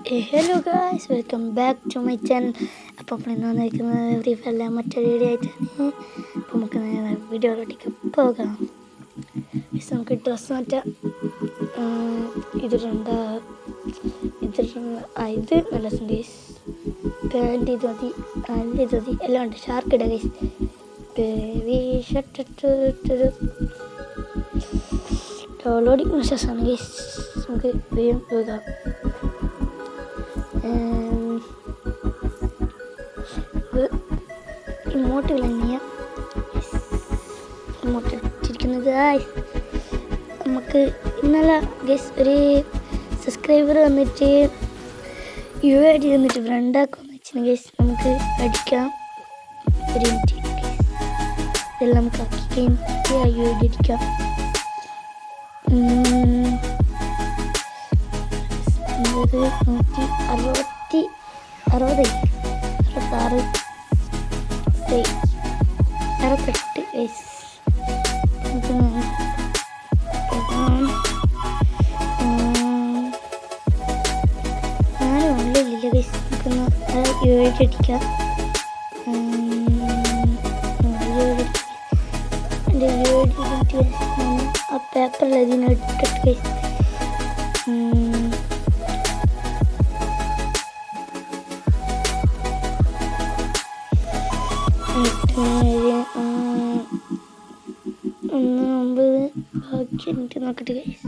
Hello guys, welcome back to my channel. അപ്പോൾ നമ്മൾ ഇന്ന് വന്നിരിക്കുന്നത് ഫ്രീ ഫയറിലെ മറ്റൊരു വീഡിയോ ആയിട്ടാണ്. അപ്പോൾ നമുക്ക് വീഡിയോയിലോട്ടേക്ക് പോകാം. നമുക്ക് ഡ്രസ്സ് മാറ്റാം. ഇത് നല്ല ഗൈസ്. പാൻറ്റ് ഇത് മതി, ഇത് മതി, എല്ലാം ഉണ്ട്. ഷാർക്ക് ഇടുക ഗൈസ്. ഷർട്ട് ഡൗൺലോഡിങ് മെസ്സേജാണ് ഗൈസ്. നമുക്ക് വേഗം പോകാം. ഇമോട്ടുകൾ തന്നെയാണ് ഇമോട്ട് ഇട്ടിരിക്കുന്നത്. നമുക്ക് ഇന്നലെ ഗസ് ഒരു സബ്സ്ക്രൈബർ വന്നിട്ട് UID വന്നിട്ട് ഫ്രണ്ടാക്കുമെന്ന് വെച്ചാൽ ഗസ് നമുക്ക് അടിക്കാം. ഒരു മിനിറ്റ് ഇതെല്ലാം നമുക്ക് ആക്കി കഴിഞ്ഞിട്ട് UID അടിക്കാം. 166 68 വയസ്സ്. ഞാനും ഉള്ളിലില്ല വയസ്സ്. നമുക്കൊന്ന് UID അടിക്കാം. എൻ്റെ UID ആ പേപ്പറിൽ അതിനെടുത്തിട്ട് വയസ്സ്. ഒന്ന് 9 ബാക്കി എനിക്ക് നോക്കട്ടെ ഗൈസ്.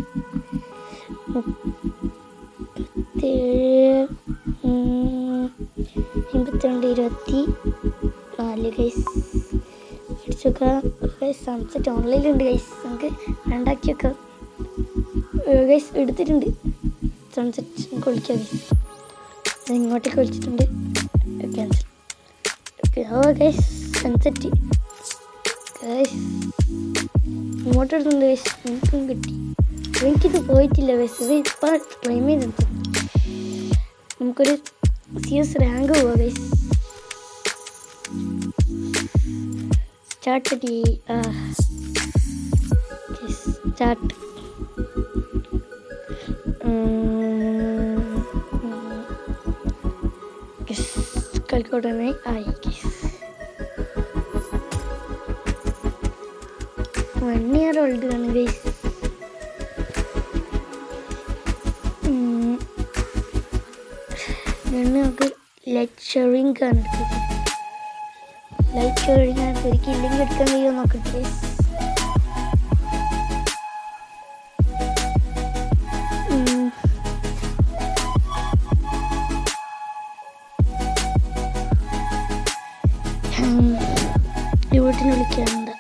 37 82 ഗൈസ്. അടിച്ചോക്കാം ഗൈസ്. സൺസെറ്റ് ഓൺലൈനിലുണ്ട് ഗൈസ്. നമുക്ക് രണ്ടാക്കി വെക്കാം ഗൈസ്. എടുത്തിട്ടുണ്ട് സൺസെറ്റ്. നമുക്ക് വിളിക്കാം ഗൈസ്. ഇങ്ങോട്ടേക്ക് വിളിച്ചിട്ടുണ്ട്. ക്യാൻസൽ. Guys sunset guys. ഇങ്ങോട്ട് എടുത്തുണ്ട് ഗൈസ്. എനിക്കും കിട്ടി. എനിക്കിത് പോയിട്ടില്ല ഗൈസ്. ഇത് ഇപ്പോൾ ക്ലെയിം ചെയ്തെടുത്തു. നമുക്കൊരു CS റാങ്ക് പോവാം ഗൈസ്. Start start. കളിക്കോട്ടെ ആയി ഗൈസ്. 1 year old ആണ് ഗൈസ്. നമുക്ക് ലൈറ്റ് ഷെയറിംഗ് ആണ്. ലൈറ്റ് ഷെയറിംഗ് ആണ്. ഒരിക്കലും ഇല്ലെങ്കിൽ എടുക്കാൻ കഴിയുമോ നോക്കട്ടെ ഗൈസ്. വീട്ടിന് വിളിക്കാറുണ്ട്.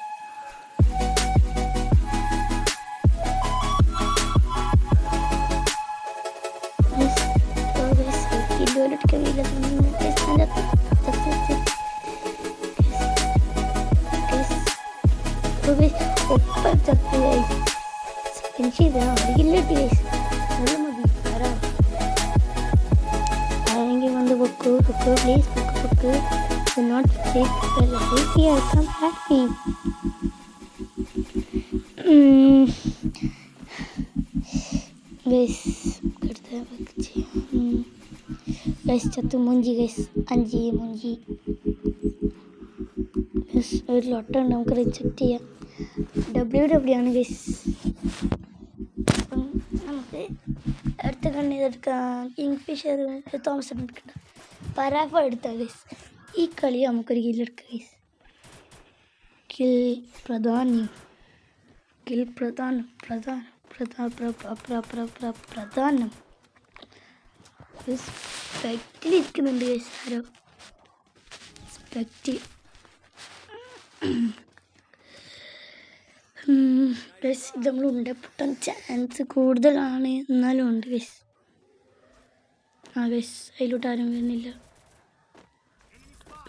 ആരെങ്കിലും വന്ന് പൊക്കു പ്ലീസ് പൊക്ക്. Not safe. Here, come at me. Guys, करते हैं बच्चे. Guys, चतु मुंजी guys, अंजी मुंजी. Guys, ഒരു ലോട്ട് ഉണ്ട്. നമുക്ക് റിജക്റ്റ് ചെയ്യാം. WW ആണ് guys. നമുക്ക് അടുത്ത കണ്ണി എടുക്കാം. കിങ്ഫിഷർ തോമസ് എടുക്കണ്ട. പരാഫ എടുത്താൽ guys. ഈ കളി നമുക്കൊരു കില്ലെടുക്കാം ഗൈസ്. പ്രധാനം സ്പെക്റ്റിലിരിക്കുന്നുണ്ട് ഗൈസ്. ആരോ സ്പെക്റ്റ് ഗൈസ്. ഇത് നമ്മളുണ്ട് പൊട്ടാൻ ചാൻസ് കൂടുതലാണ്. എന്നാലും ഉണ്ട് ഗൈസ്. ഗൈസ് അതിലോട്ട് ആരും വരുന്നില്ല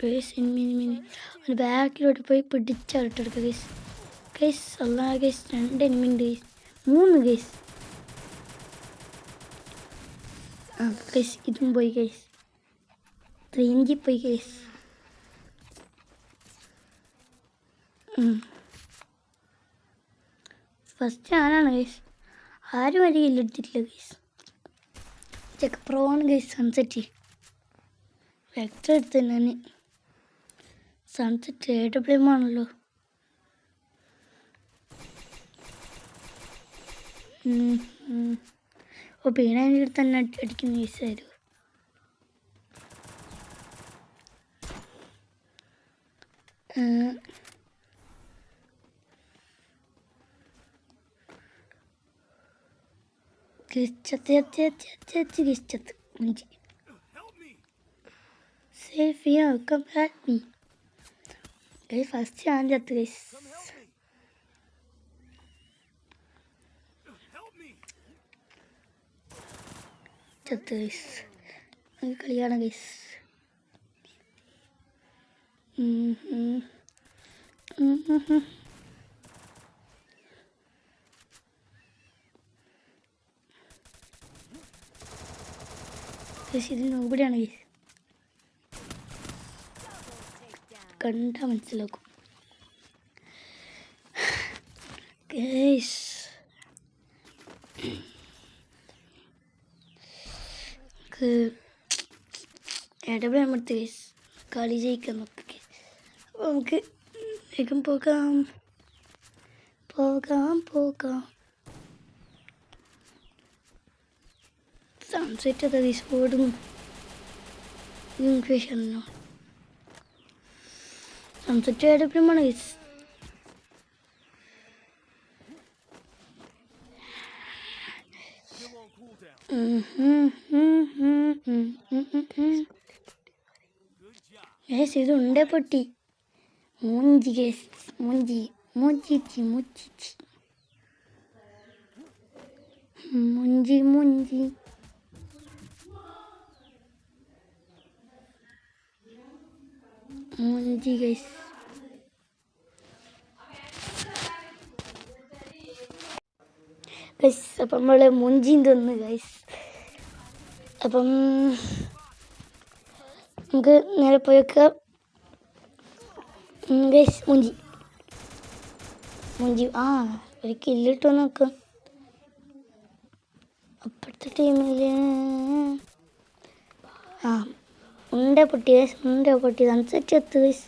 ഗൈസ്. ഒരു ബാക്കിലോട്ട് പോയി പിടിച്ചറിട്ടെടുക്കുക ഗൈസ്. ഗൈസ് അല്ലാ ഗൈസ്. 2 എനിമിയുണ്ട് ഗൈസ്. 3 ഗൈസ്. ഗൈസ് ഇതും പോയി ഗൈസ്. റേഞ്ചിൽ പോയി ഗൈസ്. ഫസ്റ്റ് ഞാനാണ് ഗൈസ്. ആരും വരെ കില്ലെടുത്തിട്ടില്ല ഗൈസ്. ചെക്ക് പ്രോണ് ഗൈസ് സൺസെറ്റ് വെക്ടർ എടുത്ത് ഞാൻ സൺസെറ്റ് AWM ആണല്ലോ. ഓ പിന്നെ എൻ്റെ അടുത്ത് തന്നെ അടിക്കുന്ന ഈസായിരുന്നു. Chത്ത് മുഞ്ചി സേഫ് ചെയ്യാം. Come help me guys. First ഞാൻ ചത്ത് ഗൈസ്. ചത്ത് ഗൈസ്. കളിയാണ് ഗൈസ്. ഇത് നോബടിയാണ് ഗൈസ്. കണ്ടാ മനസ്സിലാക്കും ഗൈസ്. AWM എടുത്ത് ഗൈസ് കളി ജയിക്കാൻ നോക്കി. അപ്പോൾ നമുക്ക് വേഗം പോകാം. സൺസെറ്റ് അത് ഗൈസ് ഓടും ഇൻക്വേഷനോ. സൺസെറ്റ് AWM ആണ് ഗൈസ്. ഇത് ഉണ്ടേ പൊട്ടി. മൂഞ്ചി ഗൈസ്. മൂഞ്ചി മൂഞ്ചി ഗൈസ്. ഗൈസ് അപ്പം നമ്മൾ മുഞ്ചിയും തിന്ന് ഗൈസ്. അപ്പം നമുക്ക് നേരെ പോയൊക്കെ ഗൈസ്. മുഞ്ചി ഒരു കില്ലിട്ടോ നോക്കാം. അപ്പുറത്തെ ടീമിൽ ഉണ്ട പൊട്ടി ഗൈസ്. സൺസെറ്റ് ചത്ത് ഗൈസ്.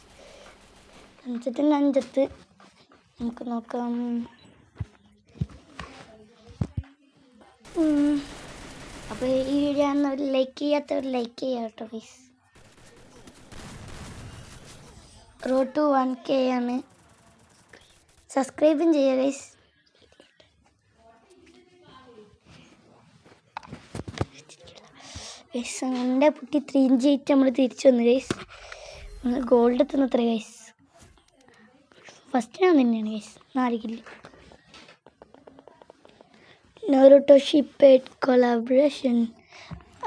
സൺസെറ്റിൻ്റെ 5 നമുക്ക് നോക്കാം. അപ്പോൾ ഈ വീഡിയോ ഒരു ലൈക്ക് ചെയ്യാത്തവർ ലൈക്ക് ചെയ്യാം കേട്ടോ ഗൈസ്. റോഡ് ടു 1K ആണ്. സബ്സ്ക്രൈബും ചെയ്യുക ഗൈസ്. ഗൈസ് എൻ്റെ പൊട്ടി 3-8 നമ്മൾ തിരിച്ചു വന്നു ഗൈസ്. ഗോൾഡ് എത്തുന്നത്ര ഗൈസ്. ഫസ്റ്റ് ഞാൻ തന്നെയാണ് guys. 4 kill. Naruto Shipped collaboration.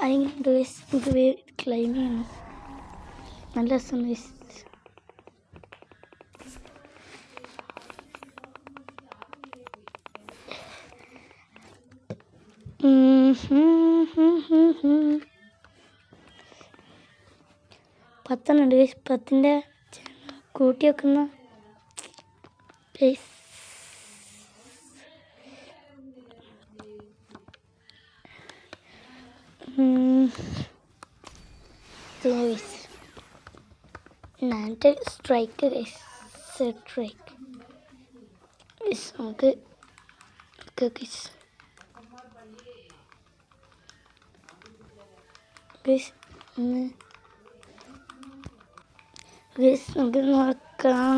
ആരെങ്കിലും ഗൈസ് നമുക്ക് ക്ലൈം ചെയ്യണം. നല്ല രസമാണ് ഗൈസ്. പത്തെണ്ണുണ്ട് ഗൈസ്. 10ൻ്റെ കൂട്ടി വെക്കുന്ന guys. Strike guys. Strike guys. നമുക്ക് ഗൈസ് നമുക്ക് നോക്കാം.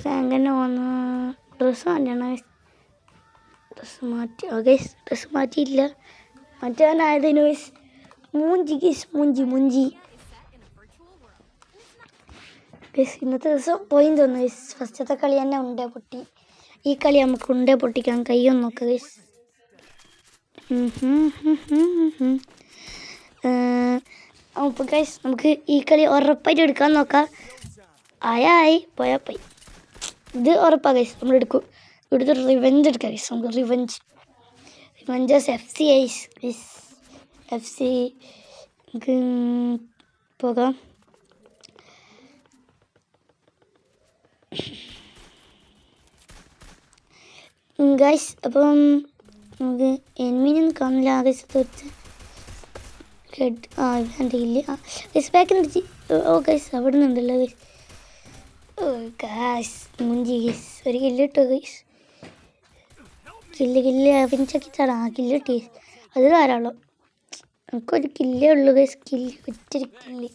റാങ്ക് തന്നെ വന്ന് ഡ്രസ്സ് മാറ്റണം. ഡ്രസ്സ് മാറ്റിയില്ല. മാറ്റാനായതിന് ഗൈസ്. മൂഞ്ചി ഗൈസ്. മൂഞ്ചി ഗൈസ്. ഇന്നത്തെ ദിവസം പോയി തോന്നുന്നു ഗൈസ്. ഫസ്റ്റത്തെ കളി തന്നെ ഉണ്ടേ പൊട്ടി. ഈ കളി നമുക്ക് ഉണ്ടേ പൊട്ടിക്കാൻ കയ്യൊന്ന് നോക്കാം ഗൈസ്. അപ്പോൾ ഗൈസ് നമുക്ക് ഈ കളി ഉറപ്പായിട്ട് എടുക്കാൻ നോക്കാം. ആയി പോയാൽ പോയി. ഇത് ഉറപ്പാണ് ഗൈസ്. നമ്മൾ എടുക്കും. ഇവിടുത്തെ റിവെഞ്ച് എടുക്കാം ഗൈസ്. നമുക്ക് റിവെഞ്ചസ് FC ഗൈസ്. FC നമുക്ക് പോകാം. ഗൈസ് അപ്പം നമുക്ക് എനിമീനൊന്നും കാണില്ല. ആകാശത്ത് ഹെഡ് ഇവൻ്റെ ഇല്ല. ഗൈസ് ബാക്കിൽ ഓ ഗൈസ് അവിടെ നിന്നുണ്ടല്ലോ ഗൈസ്. ഓ ഗൈസ് മുഞ്ചി ഗൈസ്. ഒരു കില്ല് കിട്ടോ ഗൈസ്. കില്ല് പിഞ്ചാക്കിച്ചാടാ. കില്ല് കിട്ടി. അത് ധാരാളം. നമുക്കൊരു കില്ലേ ഉള്ളൂ ഗൈസ്. ഒറ്റൊരു കില്ല്.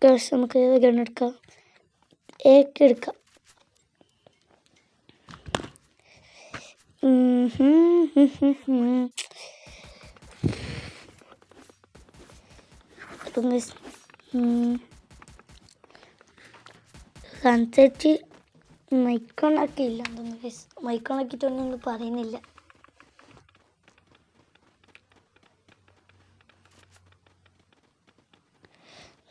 ഗൈസ് നമുക്ക് ഗണ്ണെടുക്കാം. എടുക്കാം. അപ്പം സൺസെറ്റ് മൈക്കോണൊക്കെ ഇല്ല തോന്നുന്നു ഗൈസ്. മൈക്കോണാക്കിയിട്ടൊന്നും പറയുന്നില്ല.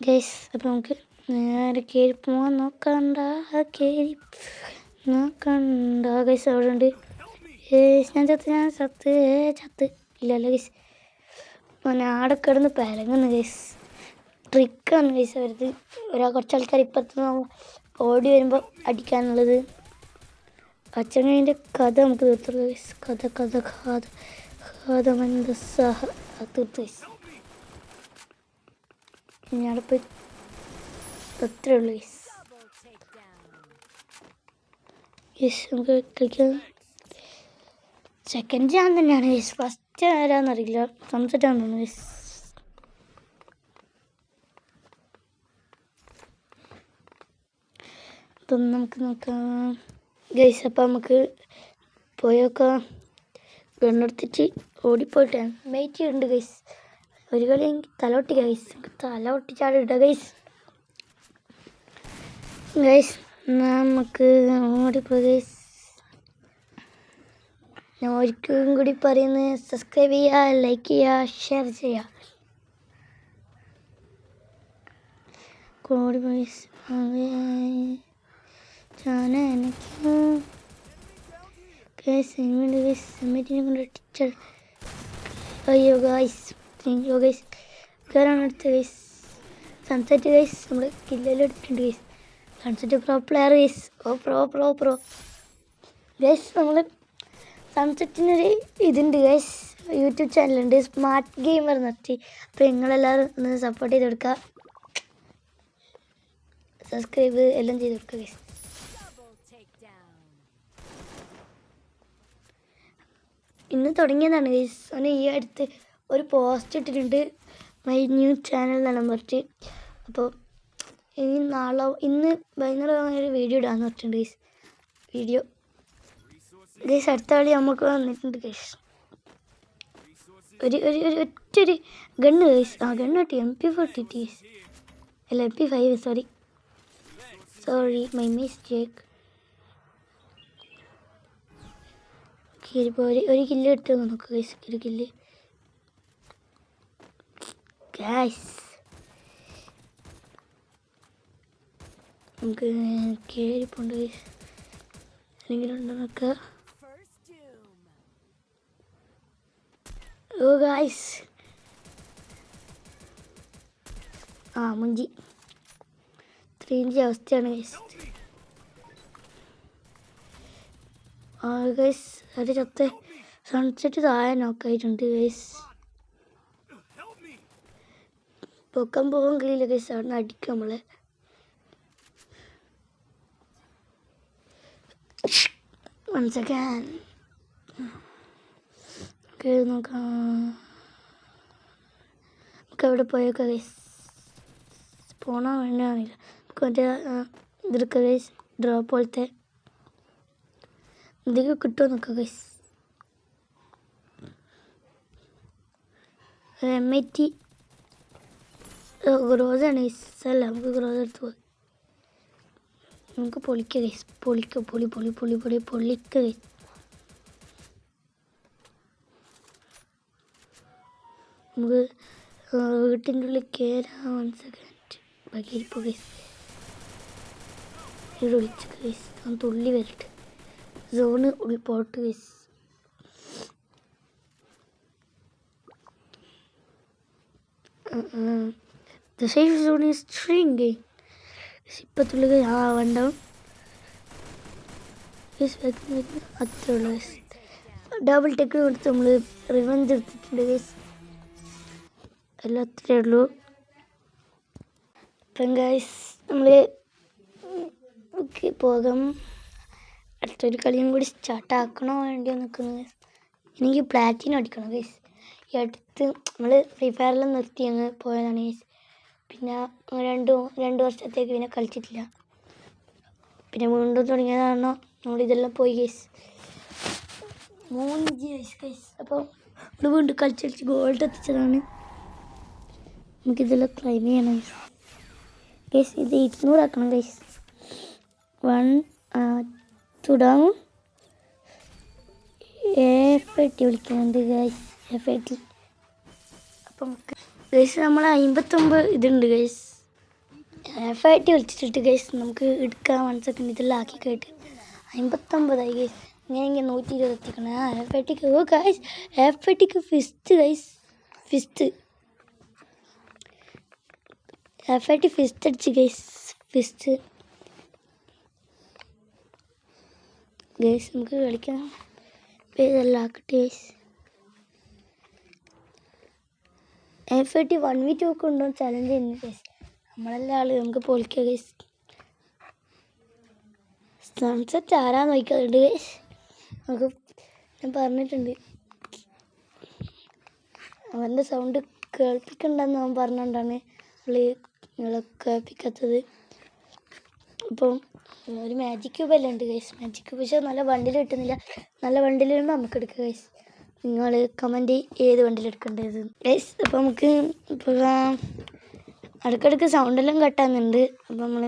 ഗൈസ് അപ്പം നമുക്ക് നേരെ കയറി പോവാൻ നോക്കണ്ട. ഗൈസ് അവിടെ ഉണ്ട്. ഞാൻ ചത്ത് ഇല്ലല്ലോ ഗൈസ്. ആടെ കിടന്ന് പരങ്ങുന്നു ഗൈസ്. ട്രിക്കാണ് ഗൈസ് അവരത്. കുറച്ച് ആൾക്കാർ ഇപ്പുറത്ത് ഓടി വരുമ്പോൾ അടിക്കാനുള്ളത്. അച്ഛൻ്റെ കഥ നമുക്ക് തീർത്തുള്ളൂ ഗൈസ്. കഥ മന്ദസാഹ തീർത്തു ഗൈസ്. ഇനി അവിടെ പോയി അത്രേ ഉള്ളൂ ഗൈസ്. ഗൈസ് നമുക്ക് കളിക്കാം. സെക്കൻഡ് ഞാൻ തന്നെയാണ് ഗൈസ്. ഫസ്റ്റ് ആരാന്നറിയില്ല. സൺസെറ്റ് ആണെന്ന് തോന്നുന്നു ഗൈസ്. അപ്പം നമുക്ക് നോക്കാം ഗൈസ്. അപ്പം നമുക്ക് പോയേക്കാം. ഗണ്ണെടുത്തിട്ട് ഓടിപ്പോയിട്ടാണ് വെയിറ്റ് ചെയ്യുന്നുണ്ട് ഗൈസ്. ഒരു കളി തല ഒട്ടിക്കാം ഗൈസ്. തല ഒട്ടിച്ചാടിട്ട ഗൈസ്. നമുക്ക് ഓടിപ്പോ ഗൈസ്. ഞാൻ ഒരിക്കലും കൂടി പറയുന്നത് സബ്സ്ക്രൈബ് ചെയ്യുക, ലൈക്ക് ചെയ്യുക, ഷെയർ ചെയ്യുക. കോടി പൈസ ടീച്ചർ. അയ്യോ ഗൈസ് കയറാണ് എടുത്ത ഗൈസ്. സൺസെറ്റ് ഗൈസ് നമ്മൾ കില്ലെല്ലാം എടുത്തിട്ടുണ്ട് guys. Sunset pro player guys. Pro guys. നമ്മൾ സൺസെറ്റിനൊരു ഇതുണ്ട് ഗൈസ്. യൂട്യൂബ് ചാനലുണ്ട്, സ്മാർട്ട് ഗെയിമർ നിർത്തി. അപ്പോൾ നിങ്ങളെല്ലാവരും ഒന്ന് സപ്പോർട്ട് ചെയ്ത് കൊടുക്കുക. സബ്സ്ക്രൈബ് എല്ലാം ചെയ്ത് കൊടുക്കുക ഗൈസ്. ഇന്ന് തുടങ്ങിയതാണ് ഗൈസ്. അവന് ഈ അടുത്ത് ഒരു പോസ്റ്റ് ഇട്ടിട്ടുണ്ട്, മൈ ന്യൂ ചാനൽ എന്നാണ് പറഞ്ഞിട്ട്. അപ്പോൾ ഇന്ന് വൈകുന്നേരം ഒരു വീഡിയോ ഇടാന്ന് പറഞ്ഞിട്ടുണ്ട് ഗൈസ്. ഗൈസ് അടുത്ത കളി നമുക്ക് വന്നിട്ടുണ്ട് ഗൈസ്. ഒറ്റൊരു ഗണ്ണ് ഗൈസ്. ഗണ്ണ് കിട്ടി. MP40 guys. അല്ല MP5. Sorry my mistake. ഇപ്പോൾ ഒരു കില്ല് കിട്ടുമോ നോക്കുക ഗൈസ്. ഒരു കില്ല് ഗൈസ്. നമുക്ക് കയറിപ്പോണ്ട് ഗൈസ്. എന്തെങ്കിലും ഉണ്ടോ നോക്കുക. ഓ ഗൈസ് മുഞ്ചി 3 അവസ്ഥയാണ് ഗൈസ്. ഗൈസ് അത് ചത്ത. സൺസെറ്റ് താഴെ നോക്കായിട്ടുണ്ട് ഗൈസ്. പൊക്കാൻ പോകാൻ കഴിയില്ല ഗൈസ്. അവിടെ നിന്ന് അടിക്കും നമ്മളെ. വൺ സെക്കൻഡ് നോക്കാം. നമുക്ക് എവിടെ പോയേക്കാം ഗൈസ്. പോണോ വേണ്ടാന്നില്ല. നമുക്ക് മറ്റേ ഇതെടുക്കാം ഗൈസ്. ഡ്രോപ്പ് പോലത്തെ എന്തെങ്കിലും കിട്ടുമോ നോക്കാം ഗൈസ്. M80 ഗ്രോസാണ് guys. അല്ല നമുക്ക് ഗ്രോസ് എടുത്ത് പോയി നമുക്ക് പൊളിക്കുക ഗൈസ്. പൊളിക്കുക ഗൈസ്. നമുക്ക് വീട്ടിൻ്റെ ഉള്ളിൽ കയറാം. 1 സെക്കൻഡ് ബാക്കി ഇരിപ്പോൾ ഗൈസ്. ഇവിടെ വിളിച്ചു ഗൈസ്. തുള്ളി വരട്ടെ. സോണ് ഉൾപ്പോട്ട് guys. The safe zone is shrinking. ഇപ്പത്തുള്ള ഉണ്ടാവും. അത്രേ ഉള്ളൂ ഗൈസ്. ഡബിൾ ടെക്ക് കൊടുത്ത് നമ്മൾ റിവഞ്ച് എടുത്തിട്ടുണ്ട് ഗൈസ്. എല്ലാം അത്രേ ഉള്ളൂ. അപ്പം ഗൈസ് നമ്മൾ പോകാം. അടുത്തൊരു കളിയും കൂടി സ്റ്റാർട്ടാക്കണോ വേണ്ടിയോ നിൽക്കുന്നു ഗൈസ്. എനിക്ക് പ്ലാറ്റിനം അടിക്കണം ഗൈസ്. ഈ അടുത്ത് നമ്മൾ ഫ്രീ ഫയറിൽ നിർത്തി അങ്ങ് പോയതാണ് ഗൈസ്. പിന്നെ രണ്ട് വർഷത്തേക്ക് പിന്നെ കളിച്ചിട്ടില്ല. പിന്നെ വീണ്ടും തുടങ്ങിയതാണ് നമ്മളിതെല്ലാം പോയി ഗൈസ്. 3 ഗൈസ്. അപ്പോൾ നമ്മൾ വീണ്ടും കളിച്ച് ഗോൾഡ് എത്തിച്ചതാണ്. നമുക്കിതെല്ലാം ക്ലൈം ചെയ്യണം ഗൈസ്. ഇത് 200 ആക്കണം ഗൈസ്. 1 2 ഡൗൺ. F80 വിളിക്കുന്നുണ്ട് ഗൈസ്. F80. അപ്പം ഗൈസ് നമ്മൾ 59 ഇതുണ്ട് ഗൈസ്. F80 വിളിച്ചിട്ട് ഗൈസ് നമുക്ക് എടുക്കാം. 1 സെക്കൻഡ് ഇതെല്ലാം ആക്കി കേട്ട് 59 ഗൈസ്. ഇങ്ങനെയെങ്കിൽ 120 എത്തിക്കണം. F80ക്ക് ഗൈസ്. F80ക്ക് ഫിസ്റ്റ് ഗൈസ്. F80 ഫിസ്റ്റ് അടിച്ച് ഗൈസ്. ഗൈസ് നമുക്ക് കളിക്കാം. ഇതെല്ലാം ആക്കട്ടെ ഗൈസ്. F80 1v2 ഒക്കെ ഉണ്ടോ ചലഞ്ച് ചെയ്യുന്നു ഗൈസ്. നമ്മളെല്ലാം ആള് നമുക്ക് പൊളിക്കാം ഗൈസ്. സൺസെറ്റ് ആരാന്ന് നോക്കാറുണ്ട് ഗൈസ്. നമുക്ക് ഞാൻ പറഞ്ഞിട്ടുണ്ട്. അവൻ്റെ സൗണ്ട് കേൾപ്പിക്കണ്ടെന്ന് അവൻ പറഞ്ഞുകൊണ്ടാണ് നിങ്ങളെ കേൾപ്പിക്കാത്തത്. അപ്പം ഒരു മാജിക് ക്യൂബ് എല്ലാം ഉണ്ട് ഗൈസ്. മാജിക് ക്യൂബ് പക്ഷേ നല്ല ബണ്ടിൽ കിട്ടുന്നില്ല. നല്ല ബണ്ടിൽ വരുമ്പോൾ നമുക്ക് എടുക്കാം ഗൈസ്. നിങ്ങൾ കമൻറ്റ് ഏത് ബണ്ടിൽ എടുക്കേണ്ടത് ഗൈസ്. അപ്പോൾ നമുക്ക് ഇപ്പോൾ ഇടയ്ക്കിടയ്ക്ക് സൗണ്ടെല്ലാം കട്ടാകുന്നുണ്ട്. അപ്പോൾ നമ്മൾ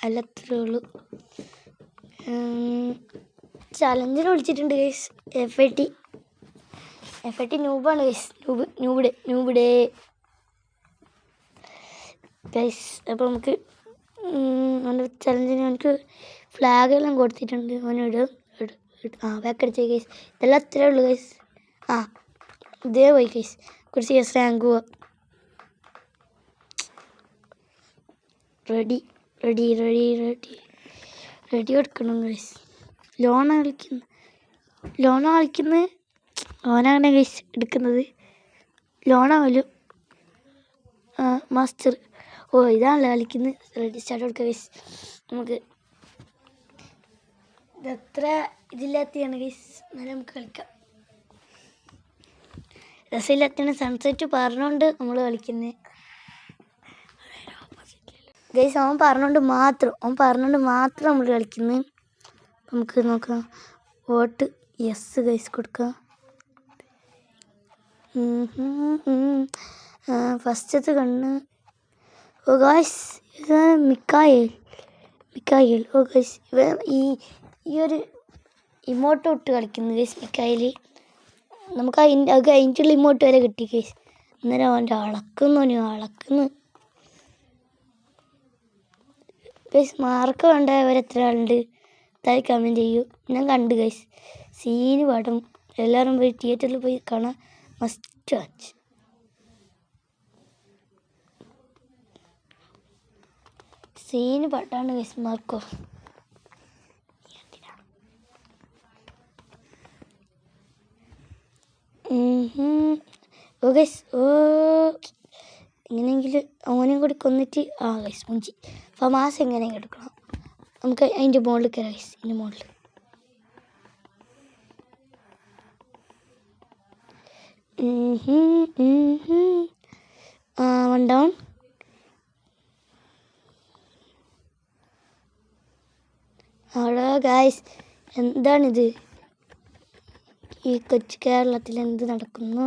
അല്ലത്രേ ഉള്ളൂ. ചലഞ്ചിന് വിളിച്ചിട്ടുണ്ട് ഗൈസ്. F80 ന്യൂബാണ് ഗൈസ്. ന്യൂബിടെ ഗൈസ്. അപ്പോൾ നമുക്ക് ചലഞ്ചിന് എനിക്ക് ഫ്ലാഗെല്ലാം കൊടുത്തിട്ടുണ്ട്. അവനോട് ബാക്കടിച്ച ഗൈസ്. ഇതെല്ലാം അത്രേ ഉള്ളൂ ഗൈസ്. ഇതേ പോയി ഗൈസ്. കുറച്ച് ഗൈസ് റാങ്ക് പോവാം. റെഡി കൊടുക്കണം ഗൈസ്. ലോണാണ് കളിക്കുന്നത്. ഓനാണ് ഗൈസ് എടുക്കുന്നത്. ലോണാവല്ലോ. മാസ്റ്റർ. ഇതാണല്ലോ കളിക്കുന്നത്. റെഡി സ്റ്റാർട്ട് കൊടുക്കുക ഗൈസ്. നമുക്ക് ഇതത്ര ഇതില്ലാത്തതാണ് ഗൈസ്. എന്നാലും നമുക്ക് കളിക്കാം. രസമില്ലാത്തതാണ്. സൺസെറ്റ് പറഞ്ഞുകൊണ്ട് നമ്മൾ കളിക്കുന്നത് ഗൈസ്. അവൻ പറഞ്ഞുകൊണ്ട് മാത്രം നമ്മൾ കളിക്കുന്നത്. നമുക്ക് നോക്കാം. വോട്ട് യെസ് ഗൈസ് കൊടുക്കാം. ഫസ്റ്റത്തെ കണ്ണ്. ഗൈസ് ഇത് മിക്കായേൽ. ഗൈസ് ഈ ഒരു ഇമോട്ട് ഇട്ട് കളിക്കുന്നു ഗൈസ്. മിക്കായേൽ നമുക്ക് അത് കഴിഞ്ഞിട്ടുള്ള ഇമോട്ട് വരെ കിട്ടി ഗൈസ്. അന്നേരം അവൻ്റെ അളക്കുന്നു ഗൈസ്. മാർക്ക് വേണ്ടവരെത്ര ആളുണ്ട് താഴെ കമൻറ്റ് ചെയ്യൂ. ഞാൻ കണ്ടു ഗൈസ്. സീന് പാടും. എല്ലാവരും പോയി തിയേറ്ററിൽ പോയി കാണാൻ മസ്റ്റ് വാച്ച്. സീന് പാട്ടാണ് ഗൈസ്. Marco guys. എങ്ങനെയെങ്കിലും ഓനും കൂടി കൊന്നിട്ട് ഗൈസ് മുഞ്ചി. ഫമാസ് എങ്ങനെയെങ്കിലും എടുക്കണം. നമുക്ക് അതിൻ്റെ മുകളിൽ കയറാം ഗൈസ്. ഇതിൻ്റെ മുകളിൽ വൺ ഡൗൺ. അവിടെ ഗൈസ് എന്താണിത്? ഈ കൊച്ചു കേരളത്തിൽ എന്ത് നടക്കുന്നു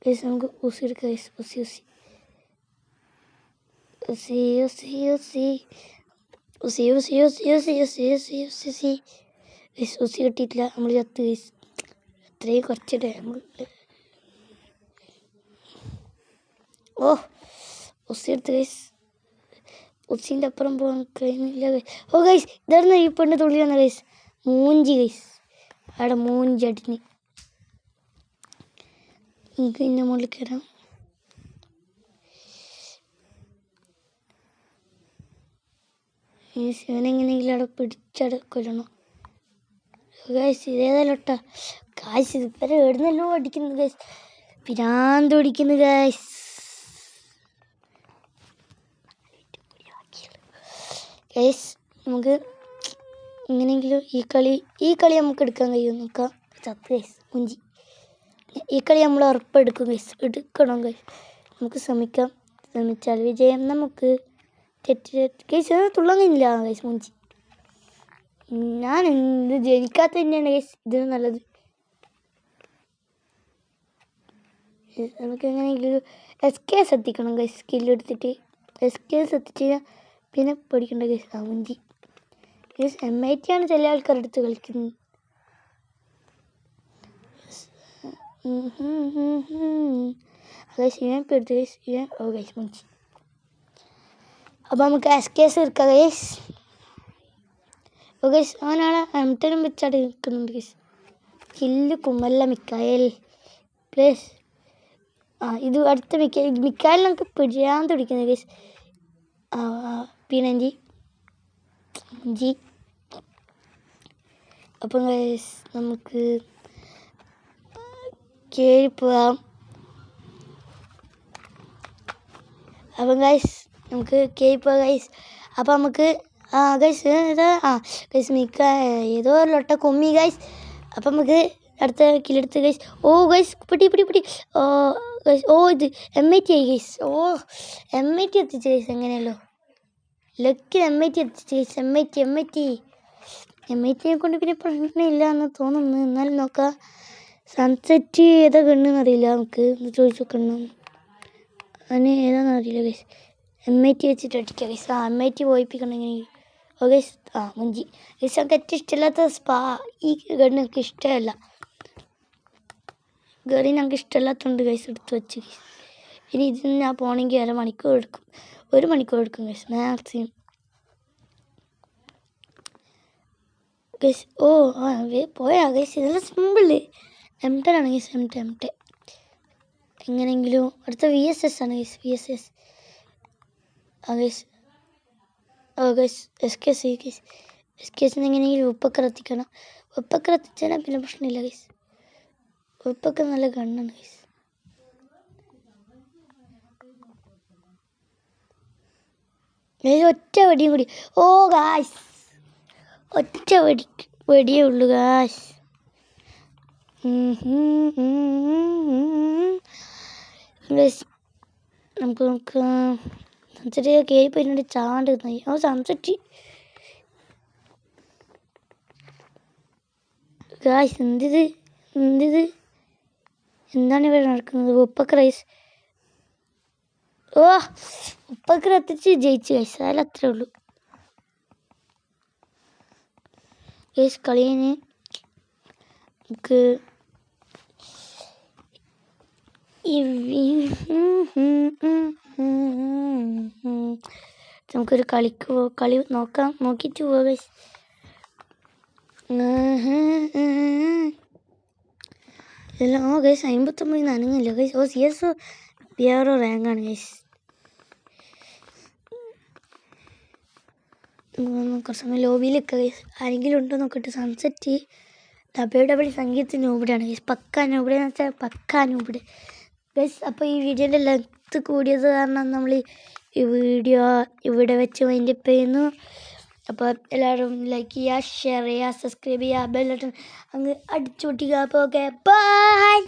ഗൈസ്? നമുക്ക് ഉസി എടുക്കാം ഗൈസ്. ഉസി കിട്ടിയിട്ടില്ല. നമ്മൾ ചത്ത് ഗൈസ്. അത്രയും കുറച്ചിട്ട് നമ്മൾ ഉസി എടുത്ത് ഗൈസ്. ഉസിൻ്റെ അപ്പുറം പോകാൻ കഴിയുന്നില്ല ഗൈസ്. ഗൈസ് ഇതായിരുന്നു ഈ പെണ്ണ് തുള്ളി വന്ന ഗൈസ്. മൂഞ്ചി ഗൈസ്. അവിടെ മൂഞ്ചി അടിഞ്ഞ്. നമുക്ക് ഇതിൻ്റെ മുകളിൽ കയറാം. ഇവനെങ്ങനെയെങ്കിലും അവിടെ പിടിച്ചവിടെ കൊല്ലണം. ഗൈസ് ഇതേതല്ലോട്ടാ ഗൈസ് ഇതുവരെ എവിടുന്നല്ലോ അടിക്കുന്നു ഗൈസ്. പിരാന്ത് പിടിക്കുന്നു ഗൈസ്. ഗൈസ് നമുക്ക് എങ്ങനെയെങ്കിലും ഈ കളി നമുക്ക് എടുക്കാൻ കഴിയും. നോക്കാം. ചത്ത് ഗൈസ് മുഞ്ചി. ഈ കളി നമ്മൾ ഉറപ്പെടുക്കും ഗൈസ്. എടുക്കണം ഗൈസ്. നമുക്ക് ശ്രമിച്ചാൽ വിജയം നമുക്ക്. ഗൈസ് തുള്ളാൻ കഴിഞ്ഞില്ല ഗൈസ് മുഞ്ചി. ഞാൻ എന്ത് ജനിക്കാത്ത തന്നെയാണ് ഗൈസ് ഇതിന് നല്ലത്. നമുക്ക് എങ്ങനെയെങ്കിലും SKS എത്തിക്കണം ഗൈസ്. സ്കില്ലെടുത്തിട്ട് SKS എത്തിച്ച് പിന്നെ പഠിക്കേണ്ട ഗൈസ്. മുഞ്ചി ഗൈസ്. MIT ആണ് ചില ആൾക്കാരെടുത്ത് കളിക്കുന്നത്. ഗൈസ് ഇവൻ പെടുത്ത് ഗൈസ്. ഗൈസ് മുഞ്ചി. അപ്പോൾ നമുക്ക് SKS എടുക്കാം ഗൈസ്. ഗൈസ് അവനാണ് M10 വെച്ചാട് നിൽക്കുന്നുണ്ട് ഗൈസ്. കില്ല് കുമ്മല്ല മിക്കായൽ പ്ലസ്. ഇത് അടുത്ത മിക്കായൽ നമുക്ക് പിടിയാൻ തുടിക്കുന്നത് ഗൈസ്. P90 ജി. അപ്പം ഗൈസ് നമുക്ക് കയറി പോകാം. അപ്പം ഗൈസ് നമുക്ക് കയറി പോകാം ഗൈസ്. അപ്പം നമുക്ക് ഗൈസ് ഗൈസ് ഏതോ ലൊട്ട കൊമ്മി ഗൈസ്. അപ്പം നമുക്ക് അടുത്ത കില്ലെടുത്ത് ഗൈസ്. ഗൈസ് പിടി. ഗൈസ് ഇത് MIT ആയി ഗൈസ്. MIT എത്തിച്ച് ഗൈസ്. എങ്ങനെയല്ലോ ലക്കിൽ MIT എത്തിച്ച് ഗൈസ്. MITയെ കൊണ്ട് പിന്നെ പ്രശ്നമില്ല എന്ന് തോന്നുന്നു. എന്നാലും നോക്കാം. സൺസെറ്റ് ഏതാ കണ്ണെന്ന് അറിയില്ല. നമുക്ക് ചോദിച്ചു നോക്കണം. അതിന് ഏതാണെന്ന് അറിയില്ല ഗൈസ്. MIT വെച്ചിട്ട് അടിക്കാം ഗൈസ്. MIT പോയിപ്പിക്കണം എങ്ങനെയെങ്കിലും. ഗൈസ് മുഞ്ചി ഗൈസ്. നമുക്ക് ഏറ്റവും ഇഷ്ടമില്ലാത്ത ഈ ഗണ്ണ് എനിക്ക് ഇഷ്ടമല്ല. ഗറി ഞങ്ങൾക്ക് ഇഷ്ടമില്ലാത്തതുകൊണ്ട് ഗൈസ് എടുത്ത് വെച്ച് ഗൈസ്. ഇനി ഇതിന് ഞാൻ പോകണമെങ്കിൽ 1 മണിക്കൂർ എടുക്കും ഗൈസ് മാക്സിമം ഗൈസ്. പോയാ ഗൈസ്. ഇതെല്ലാം സിമ്പിള്. M10 ആണ് ഗൈസ്. M10 എങ്ങനെയെങ്കിലും അടുത്ത VSS ആണ് guys. VSS guys. Guys SKS guys. SKSന് എങ്ങനെയെങ്കിലും ഉപ്പൊക്കെ എത്തിക്കണം. ഉപ്പൊക്കെ എത്തിച്ചാൽ പിന്നെ പ്രശ്നമില്ല ഗൈസ്. ഉപ്പൊക്കെ നല്ല ഗണ്ണാണ് ഗൈസ്. ഒറ്റ വെടിയും കൂടി. ഗായ്സ് ഒറ്റ വെടിയേ ഉള്ളൂ ഗായ്സ്. ഗൈസ് നമുക്ക് സൺസെറ്റ് കയറി പോയിട്ട് ചാണ്ട് സൺസെറ്റ് ഗായ്സ്. എന്തിത് എന്താണ് ഇവിടെ നടക്കുന്നത്? ഉപ്പൊക്കെ റൈസ്. ഉപ്പൊക്കെ എത്തിച്ച് ജയിച്ചു ഗൈസ്. അതിലത്രേ ഉള്ളൂ ഗൈസ്. കളിന് നമുക്ക് നമുക്കൊരു കളി നോക്കിയിട്ട് പോവാം ഗൈസ്. ഇതെല്ലാം ഗൈസ് 59 അനങ്ങില്ല ഗൈസ്. CS വേറെ റാങ്കാണ് ഗൈസ്. കുറച്ച് സമയം ലോബിയിലൊക്കെ ഗൈസ്. ആരെങ്കിലും ഉണ്ടോ നോക്കിയിട്ട്. സൺസെറ്റ് WWE സംഗീതത്തിന് നൂബിടെയാണ് ഗൈസ്. പക്കാ നൂബിടെ എന്ന് വെച്ചാൽ പക്കാ നൂബിടെ ഗൈസ്. അപ്പോൾ ഈ വീഡിയോൻ്റെ ലെങ്ത്ത് കൂടിയത് കാരണം നമ്മൾ ഈ വീഡിയോ ഇവിടെ വെച്ച് വൈൻഡപ്പ് ചെയ്യുന്നു. അപ്പോൾ എല്ലാവരും ലൈക്ക് ചെയ്യുക, ഷെയർ ചെയ്യുക, സബ്സ്ക്രൈബ് ചെയ്യുക, ബെൽ ബട്ടൺ അങ്ങ് അടിച്ചു പൊട്ടിക്കുക. അപ്പോൾ ഓക്കെ ബൈ.